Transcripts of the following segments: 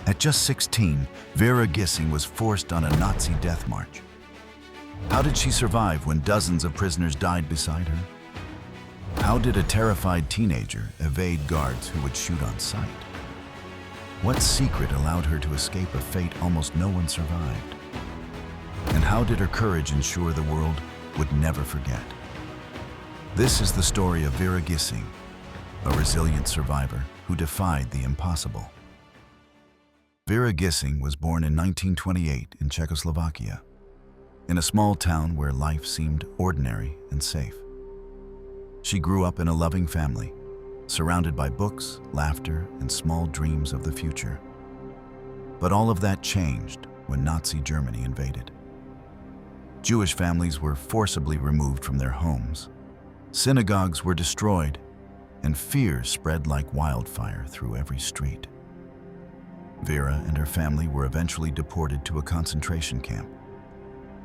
At just 16, Vera Gissing was forced on a Nazi death march. How did she survive when dozens of prisoners died beside her? How did a terrified teenager evade guards who would shoot on sight? What secret allowed her to escape a fate almost no one survived? And how did her courage ensure the world would never forget? This is the story of Vera Gissing, a resilient survivor who defied the impossible. Vera Gissing was born in 1928 in Czechoslovakia, in a small town where life seemed ordinary and safe. She grew up in a loving family, surrounded by books, laughter, and small dreams of the future. But all of that changed when Nazi Germany invaded. Jewish families were forcibly removed from their homes, synagogues were destroyed, and fear spread like wildfire through every street. Vera and her family were eventually deported to a concentration camp,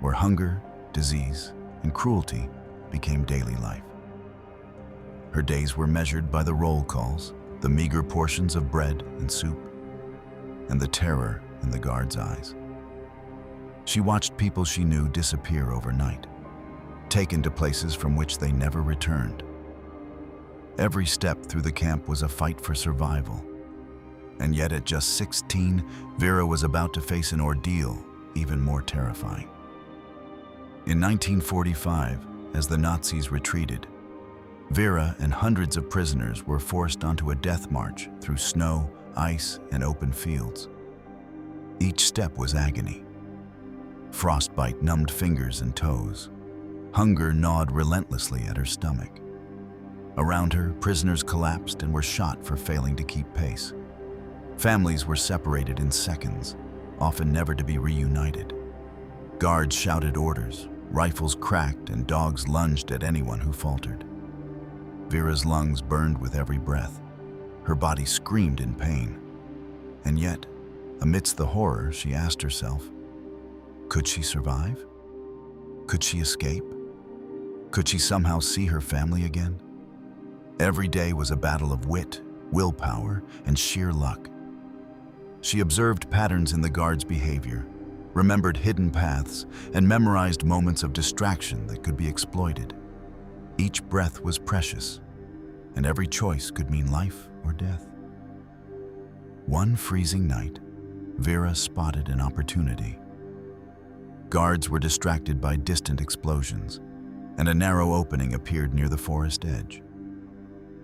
where hunger, disease, and cruelty became daily life. Her days were measured by the roll calls, the meager portions of bread and soup, and the terror in the guards' eyes. She watched people she knew disappear overnight, taken to places from which they never returned. Every step through the camp was a fight for survival. And yet at just 16, Vera was about to face an ordeal even more terrifying. In 1945, as the Nazis retreated, Vera and hundreds of prisoners were forced onto a death march through snow, ice, and open fields. Each step was agony. Frostbite numbed fingers and toes. Hunger gnawed relentlessly at her stomach. Around her, prisoners collapsed and were shot for failing to keep pace. Families were separated in seconds, often never to be reunited. Guards shouted orders, rifles cracked, and dogs lunged at anyone who faltered. Vera's lungs burned with every breath. Her body screamed in pain. And yet, amidst the horror, she asked herself, could she survive? Could she escape? Could she somehow see her family again? Every day was a battle of wit, willpower, and sheer luck. She observed patterns in the guards' behavior, remembered hidden paths, and memorized moments of distraction that could be exploited. Each breath was precious, and every choice could mean life or death. One freezing night, Vera spotted an opportunity. Guards were distracted by distant explosions, and a narrow opening appeared near the forest edge.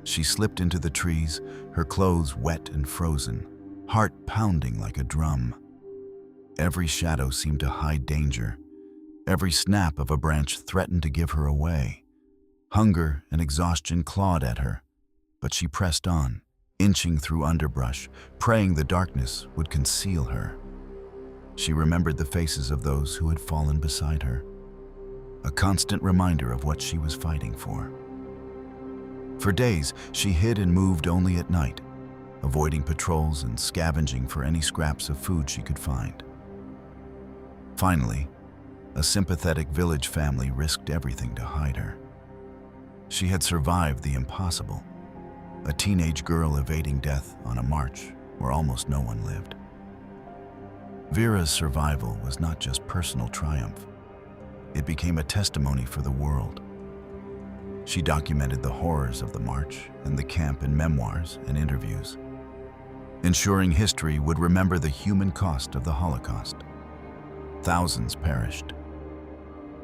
She slipped into the trees, her clothes wet and frozen, heart pounding like a drum. Every shadow seemed to hide danger. Every snap of a branch threatened to give her away. Hunger and exhaustion clawed at her, but she pressed on, inching through underbrush, praying the darkness would conceal her. She remembered the faces of those who had fallen beside her, a constant reminder of what she was fighting for. For days, she hid and moved only at night, avoiding patrols and scavenging for any scraps of food she could find. Finally, a sympathetic village family risked everything to hide her. She had survived the impossible, a teenage girl evading death on a march where almost no one lived. Vera's survival was not just personal triumph. It became a testimony for the world. She documented the horrors of the march and the camp in memoirs and interviews, ensuring history would remember the human cost of the Holocaust. Thousands perished.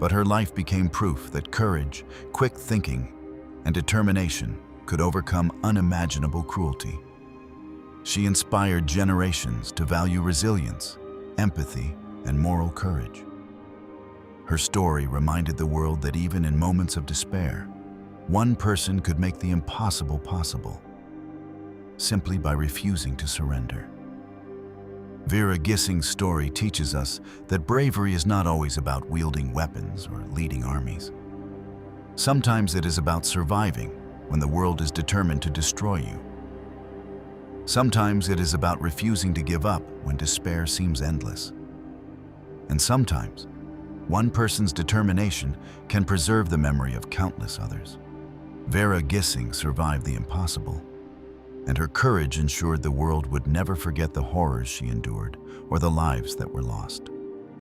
But her life became proof that courage, quick thinking, and determination could overcome unimaginable cruelty. She inspired generations to value resilience, empathy, and moral courage. Her story reminded the world that even in moments of despair, one person could make the impossible possible, simply by refusing to surrender. Vera Gissing's story teaches us that bravery is not always about wielding weapons or leading armies. Sometimes it is about surviving when the world is determined to destroy you. Sometimes it is about refusing to give up when despair seems endless. And sometimes, one person's determination can preserve the memory of countless others. Vera Gissing survived the impossible, and her courage ensured the world would never forget the horrors she endured or the lives that were lost.